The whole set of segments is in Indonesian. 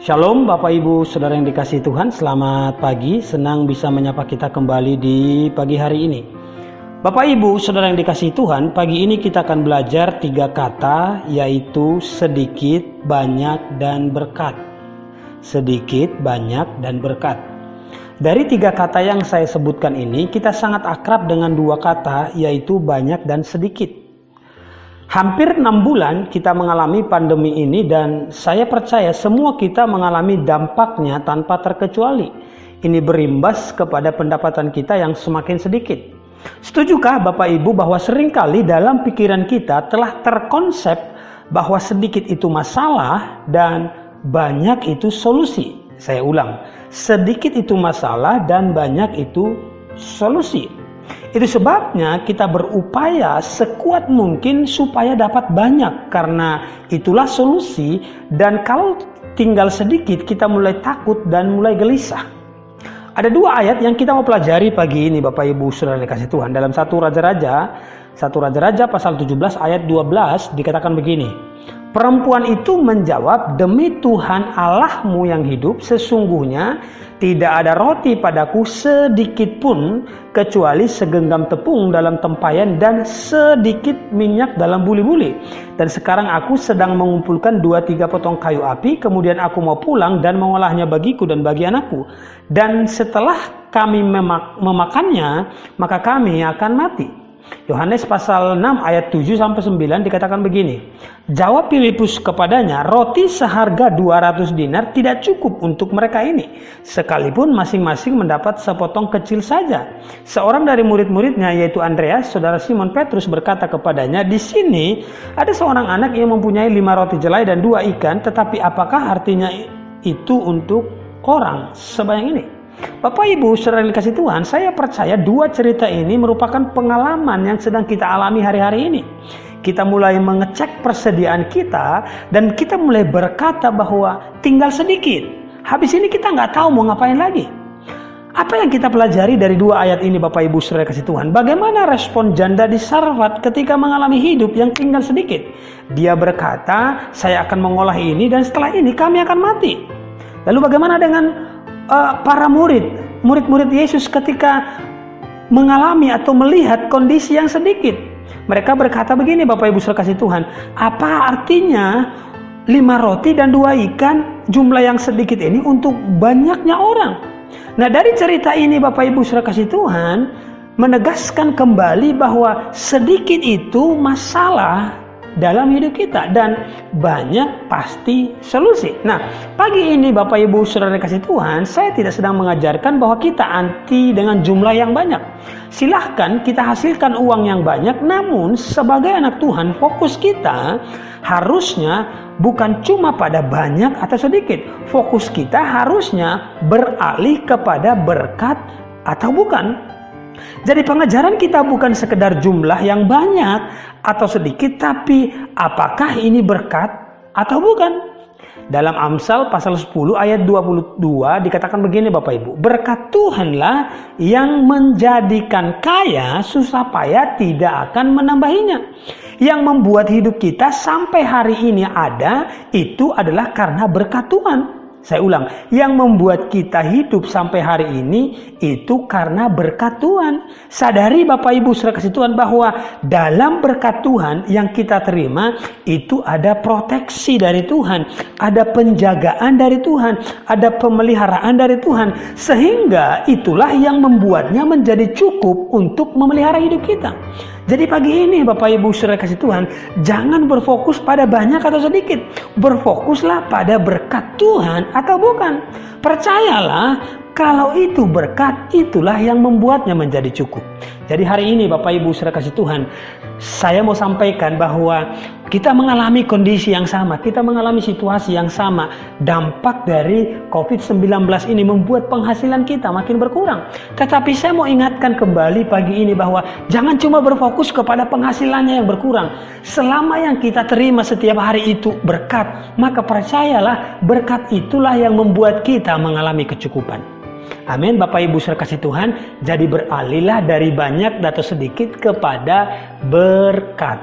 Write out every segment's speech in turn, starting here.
Shalom Bapak Ibu Saudara yang dikasihi Tuhan, selamat pagi, senang bisa menyapa kita kembali di pagi hari ini. Bapak Ibu Saudara yang dikasihi Tuhan, pagi ini kita akan belajar 3 kata, yaitu sedikit, banyak, dan berkat. Sedikit, banyak, dan berkat. Dari 3 kata yang saya sebutkan ini, kita sangat akrab dengan 2 kata, yaitu banyak dan sedikit. Hampir 6 bulan kita mengalami pandemi ini dan saya percaya semua kita mengalami dampaknya tanpa terkecuali. Ini berimbas kepada pendapatan kita yang semakin sedikit. Setujukah Bapak Ibu bahwa seringkali dalam pikiran kita telah terkonsep bahwa sedikit itu masalah dan banyak itu solusi? Saya ulang, sedikit itu masalah dan banyak itu solusi. Itu sebabnya kita berupaya sekuat mungkin supaya dapat banyak, karena itulah solusi. Dan kalau tinggal sedikit kita mulai takut dan mulai gelisah. Ada 2 ayat yang kita mau pelajari pagi ini Bapak Ibu Saudara dikasihi Tuhan. Dalam 1 Raja-Raja pasal 17 ayat 12 dikatakan begini. Perempuan itu menjawab, demi Tuhan Allahmu yang hidup, sesungguhnya tidak ada roti padaku sedikit pun kecuali segenggam tepung dalam tempayan dan sedikit minyak dalam buli-buli. Dan sekarang aku sedang mengumpulkan 2-3 potong kayu api, kemudian aku mau pulang dan mengolahnya bagiku dan bagi anakku. Dan setelah kami memakannya, maka kami akan mati. Yohanes pasal 6 ayat 7-9 dikatakan begini. Jawab Filipus kepadanya, roti seharga 200 dinar tidak cukup untuk mereka ini, sekalipun masing-masing mendapat sepotong kecil saja. Seorang dari murid-muridnya, yaitu Andreas, saudara Simon Petrus, berkata kepadanya, di sini ada seorang anak yang mempunyai 5 roti jelai dan 2 ikan, tetapi apakah artinya itu untuk orang sebanyak ini? Bapak Ibu Saudara yang dikasihi Tuhan, saya percaya 2 cerita ini merupakan pengalaman yang sedang kita alami hari-hari ini. Kita mulai mengecek persediaan kita dan kita mulai berkata bahwa tinggal sedikit. Habis ini kita nggak tahu mau ngapain lagi. Apa yang kita pelajari dari 2 ayat ini Bapak Ibu Saudara kasih Tuhan? Bagaimana respon janda di Sarfat ketika mengalami hidup yang tinggal sedikit? Dia berkata, saya akan mengolah ini dan setelah ini kami akan mati. Lalu bagaimana dengan para murid-murid Yesus ketika mengalami atau melihat kondisi yang sedikit? Mereka berkata begini Bapak Ibu Saudara kasih Tuhan, apa artinya 5 roti dan 2 ikan jumlah yang sedikit ini untuk banyaknya orang? Nah, dari cerita ini Bapak Ibu Saudara kasih Tuhan menegaskan kembali bahwa sedikit itu masalah dalam hidup kita dan banyak pasti solusi. Nah, pagi ini Bapak Ibu Saudara kasih Tuhan, saya tidak sedang mengajarkan bahwa kita anti dengan jumlah yang banyak. Silahkan kita hasilkan uang yang banyak, namun sebagai anak Tuhan, fokus kita harusnya bukan cuma pada banyak atau sedikit. Fokus kita harusnya beralih kepada berkat atau bukan. Jadi pengajaran kita bukan sekedar jumlah yang banyak atau sedikit, tapi apakah ini berkat atau bukan? Dalam Amsal pasal 10 ayat 22 dikatakan begini Bapak Ibu. Berkat Tuhanlah yang menjadikan kaya, susah payah tidak akan menambahinya. Yang membuat hidup kita sampai hari ini ada, itu adalah karena berkat Tuhan. Saya ulang, yang membuat kita hidup sampai hari ini itu karena berkat Tuhan. Sadari Bapak Ibu Saudara kasih Tuhan bahwa dalam berkat Tuhan yang kita terima itu ada proteksi dari Tuhan, ada penjagaan dari Tuhan, ada pemeliharaan dari Tuhan, sehingga itulah yang membuatnya menjadi cukup untuk memelihara hidup kita. Jadi pagi ini Bapak Ibu Saudara kasih Tuhan, jangan berfokus pada banyak atau sedikit. Berfokuslah pada berkat Tuhan atau bukan. Percayalah, kalau itu berkat, itulah yang membuatnya menjadi cukup. Jadi hari ini Bapak Ibu Saudara kasih Tuhan, saya mau sampaikan bahwa kita mengalami kondisi yang sama, kita mengalami situasi yang sama. Dampak dari COVID-19 ini membuat penghasilan kita makin berkurang. Tetapi saya mau ingatkan kembali pagi ini bahwa jangan cuma berfokus kepada penghasilannya yang berkurang. Selama yang kita terima setiap hari itu berkat, maka percayalah berkat itulah yang membuat kita mengalami kecukupan. Amin Bapak Ibu Saudara kasih Tuhan. Jadi beralihlah dari banyak atau sedikit kepada berkat.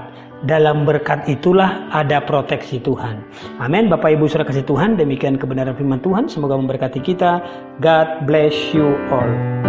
dalam berkat itulah ada proteksi Tuhan. Amin. Bapak Ibu saudara kasih Tuhan, demikian kebenaran firman Tuhan. Semoga memberkati kita. God bless you all.